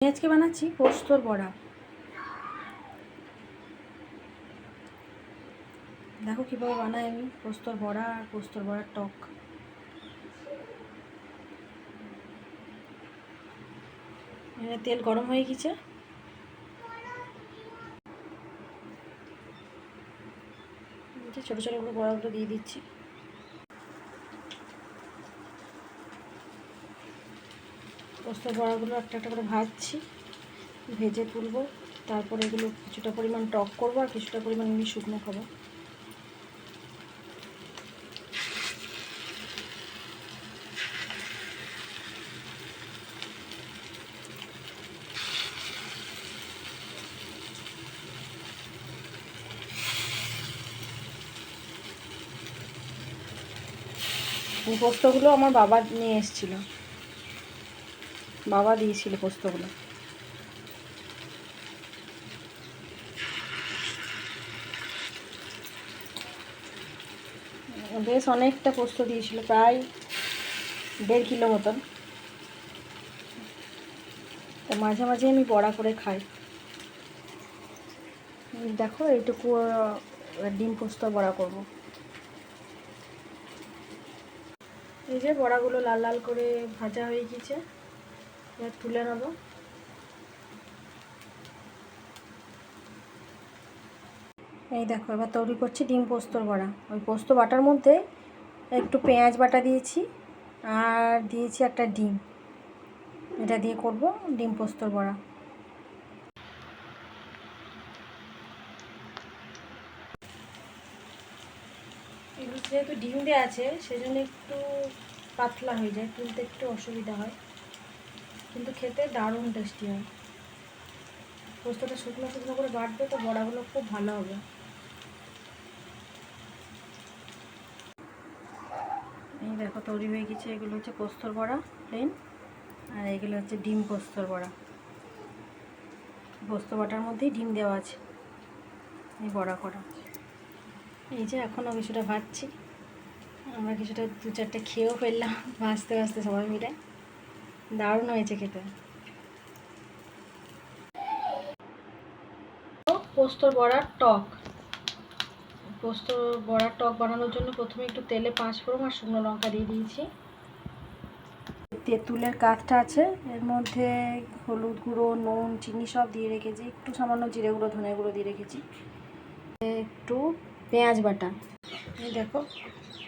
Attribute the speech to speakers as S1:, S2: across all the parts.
S1: আজকে বানাচ্ছি পোস্তর বড়া। দেখো কীভাবে বানাই আমি পোস্তর বড়া আর পোস্তর বড়ার টক। এখানে তেল গরম হয়ে গেছে, ছোটো ছোটো করে বড়াগুলো দিয়ে দিচ্ছি। পোস্তর বড়াগুলো একটা একটা করে ভাজছি, ভেজে তুলবো। তারপরে এগুলো কিছুটা পরিমাণ টক করবো আর কিছুটা পরিমাণ এমনি শুকনো খাবো। এই পোস্তগুলো আমার বাবা নিয়ে এসেছিল, বাবা দিয়েছিল পোস্তগুলো। বেশ অনেকটা পোস্ত দিয়েছিল, প্রায় 1.5 কিলো মতন। তো মাঝে মাঝে আমি বড়া করে খাই। দেখো এইটুকু ডিম পোস্ত বড়া করব। এই যে বড়াগুলো লাল লাল করে ভাজা হয়ে গেছে, এবার তুলে নেব। এই দেখো এবার তৈরি করছি ডিম পোস্তর বড়া। ওই পোস্ত বাটার মধ্যে একটু পেঁয়াজ বাটা দিয়েছি আর দিয়েছি একটা ডিম, এটা দিয়ে করব ডিম পোস্তর বড়া। এগুলো যেহেতু ডিম দেওয়া আছে সেজন্য একটু পাতলা হয়ে যায়, তুলতে একটু অসুবিধা হয়, কিন্তু খেতে দারুণ টেস্টি হয়। পোস্তটা শুকনো শুকনো করে বাটবে তো বড়াগুলো খুব ভালো হবে। এই দেখো তৈরি হয়ে গেছে। এগুলো হচ্ছে পোস্তর বড়া প্লেন, আর এগুলো হচ্ছে ডিম পোস্তর বড়া। পোস্ত বাটার মধ্যেই ডিম দেওয়া আছে, এই বড়া করা। এই যে এখনও কিছুটা ভাজছি, আমরা কিছুটা 2-4টে খেয়েও ফেললাম ভাজতে ভাজতে সবাই মিলে। দারুণ হয়েছে খেতে। পোস্তর বড়ার টক। পোস্ত বড়ার টক বানানোর জন্য প্রথমে একটু তেলে 5 ফোড়ন আর শুকনো লঙ্কা দিয়ে দিয়েছি। তেঁতুলের কাঠটা আছে, এর মধ্যে হলুদ গুঁড়ো, নুন, চিনি সব দিয়ে রেখেছি। একটু সামান্য জিরে গুঁড়ো, ধনে গুঁড়ো দিয়ে রেখেছি। একটু পেঁয়াজ বাটা। এই দেখো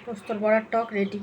S1: পোস্তর বড়ার টক রেডি।